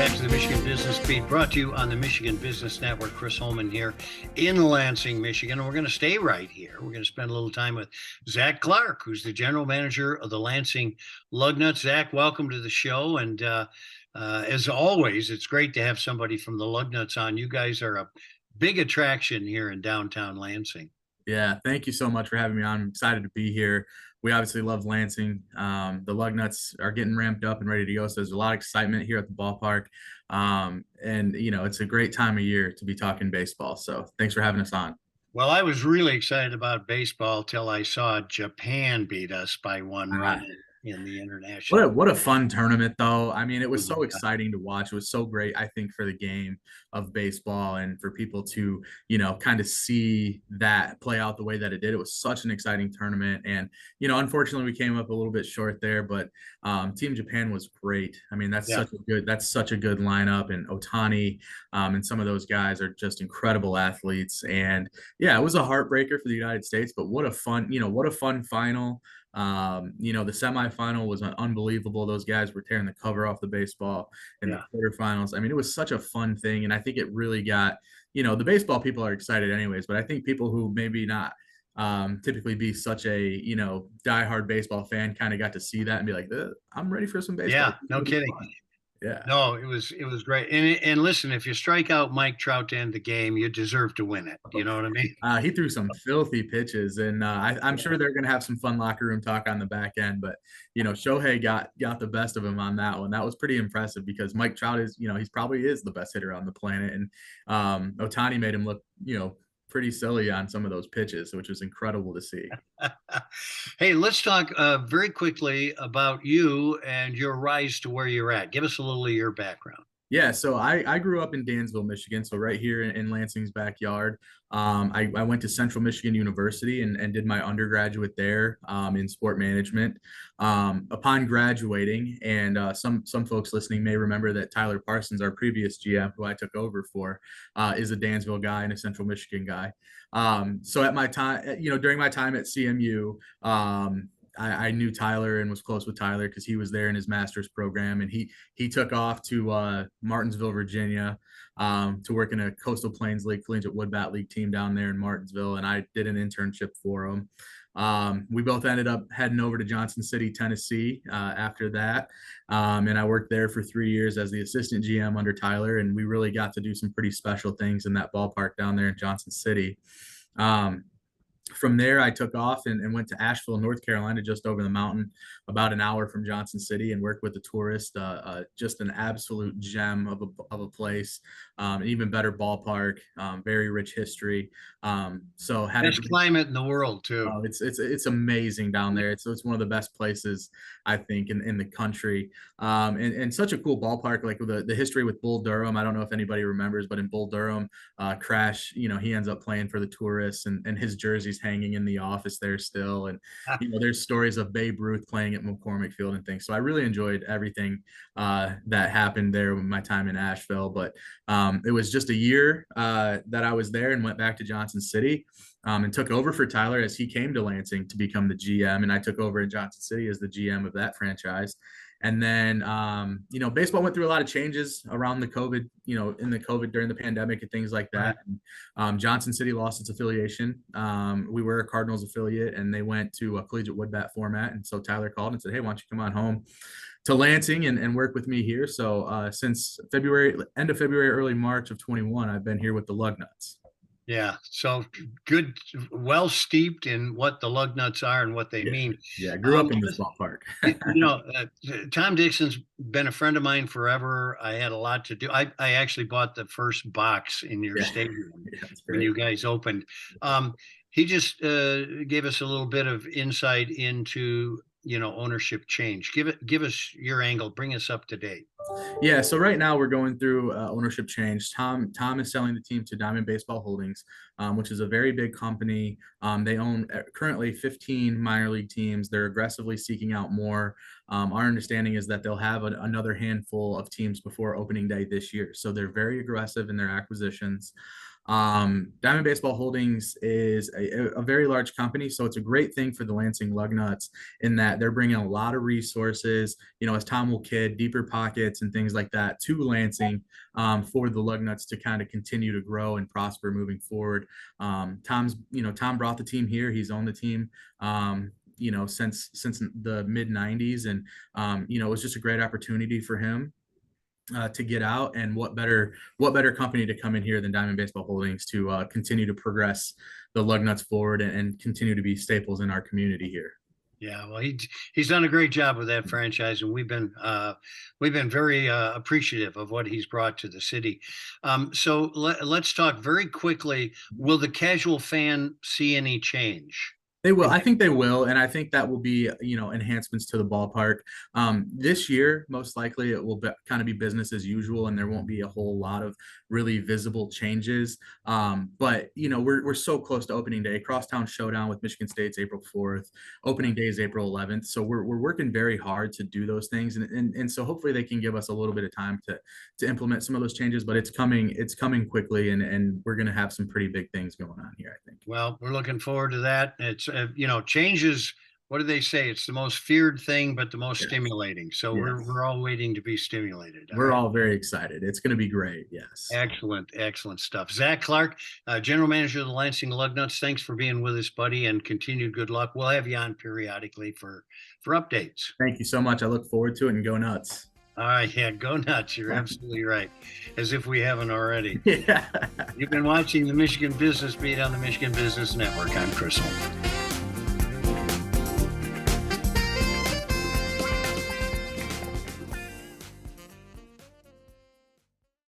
back to the Michigan Business Beat, brought to you on the Michigan Business Network. Chris Holman here in Lansing, Michigan. And we're going to stay right here. We're going to spend a little time with Zach Clark, who's the general manager of the Lansing Lugnuts. Zach, welcome to the show. And as always, it's great to have somebody from the Lugnuts on. You guys are a big attraction here in downtown Lansing. Yeah, thank you so much for having me on. I'm excited to be here. We obviously love Lansing. The Lugnuts are getting ramped up and ready to go. So there's a lot of excitement here at the ballpark. And, you know, it's a great time of year to be talking baseball. So thanks for having us on. Well, I was really excited about baseball till I saw Japan beat us by one run in the international. What a fun tournament, though. I mean, it was so Yeah. exciting to watch. It was so great, I think, for the game of baseball and for people to, you know, kind of see that play out the way that it did. It was such an exciting tournament. And, you know, unfortunately, we came up a little bit short there, but Team Japan was great. I mean, that's such a good lineup. And Otani and some of those guys are just incredible athletes. And yeah, it was a heartbreaker for the United States, but what a fun final. You know, the semifinal was unbelievable. Those guys were tearing the cover off the baseball in the quarterfinals. I mean, it was such a fun thing. And I think it really got, you know, the baseball people are excited anyways, but I think people who maybe not typically be such a, you know, diehard baseball fan kind of got to see that and be like, I'm ready for some baseball. Yeah, no kidding. Fun. Yeah. No, it was great. And listen, if you strike out Mike Trout to end the game, you deserve to win it. You know what I mean? He threw some filthy pitches, and I'm sure they're going to have some fun locker room talk on the back end. But you know, Shohei got the best of him on that one. That was pretty impressive because Mike Trout is, you know, he's probably the best hitter on the planet, and Otani made him look, you know, pretty silly on some of those pitches, which was incredible to see. Hey, let's talk very quickly about you and your rise to where you're at. Give us a little of your background. Yeah, so I grew up in Dansville, Michigan, so right here in Lansing's backyard. I went to Central Michigan University and did my undergraduate there in sport management. Upon graduating, and some folks listening may remember that Tyler Parsons, our previous GM, who I took over for, is a Dansville guy and a Central Michigan guy. So at my time, you know, during my time at CMU, I knew Tyler and was close with Tyler because he was there in his master's program, and he took off to Martinsville, Virginia, to work in a Coastal Plains League Collegiate Wood Bat League team down there in Martinsville, and I did an internship for him. We both ended up heading over to Johnson City, Tennessee after that, and I worked there for 3 years as the assistant GM under Tyler, and we really got to do some pretty special things in that ballpark down there in Johnson City. From there, I took off and went to Asheville, North Carolina, just over the mountain, about an hour from Johnson City, and worked with the Tourist, just an absolute gem of a place, an even better ballpark, very rich history. So had best climate in the world too. It's amazing down there. It's one of the best places I think in the country, and such a cool ballpark. Like the history with Bull Durham, I don't know if anybody remembers, but in Bull Durham, Crash, you know, he ends up playing for the Tourists, and his jersey's hanging in the office there still. And you know, there's stories of Babe Ruth playing at McCormick Field and things. So I really enjoyed everything that happened there with my time in Asheville. But it was just a year that I was there and went back to Johnson City. And took over for Tyler as he came to Lansing to become the GM. And I took over in Johnson City as the GM of that franchise. And then, you know, baseball went through a lot of changes around the COVID, you know, during the pandemic and things like that. And, Johnson City lost its affiliation. We were a Cardinals affiliate, and they went to a collegiate wood bat format. And so Tyler called and said, hey, why don't you come on home to Lansing and work with me here? So since end of February, early March of 21, I've been here with the Lugnuts. Yeah, so good, well steeped in what the Lugnuts are and what they mean. Yeah, I grew up in this ballpark. You know, Tom Dickson's been a friend of mine forever. I had a lot to do. I actually bought the first box in your stadium when you guys opened. He just gave us a little bit of insight into, you know, ownership change. Give us your angle. Bring us up to date. Yeah, so right now we're going through ownership change. Tom is selling the team to Diamond Baseball Holdings, which is a very big company. They own currently 15 minor league teams. They're aggressively seeking out more. Our understanding is that they'll have another handful of teams before opening day this year. So they're very aggressive in their acquisitions. Diamond Baseball Holdings is a very large company, so it's a great thing for the Lansing Lugnuts in that they're bringing a lot of resources, as Tom will kid, deeper pockets and things like that to Lansing for the Lugnuts to kind of continue to grow and prosper moving forward. Tom brought the team here. He's owned the team. Since the mid 90s. And, it was just a great opportunity for him to get out. And what better company to come in here than Diamond Baseball Holdings to continue to progress the Lugnuts forward and continue to be staples in our community here. Yeah, well, he's done a great job with that franchise, and we've been very appreciative of what he's brought to the city. So let's talk very quickly. Will the casual fan see any change? They will. I think they will, and I think that will be, enhancements to the ballpark. This year, most likely, it will kind of be business as usual, and there won't be a whole lot of really visible changes. But we're so close to opening day. Crosstown Showdown with Michigan State's April 4th. Opening day is April 11th. So we're working very hard to do those things, and so hopefully they can give us a little bit of time to implement some of those changes. But it's coming quickly, and we're going to have some pretty big things going on here, I think. Well, we're looking forward to that. It's changes. What do they say? It's the most feared thing, but the most stimulating. So Yes. we're all waiting to be stimulated. We're all very excited. It's going to be great. Yes. Excellent stuff. Zach Clark, General Manager of the Lansing Lugnuts. Thanks for being with us, buddy, and continued good luck. We'll have you on periodically for updates. Thank you so much. I look forward to it, and go nuts. All right, yeah, go nuts. You're absolutely right. As if we haven't already. Yeah. You've been watching the Michigan Business Beat on the Michigan Business Network. I'm Chris Holman.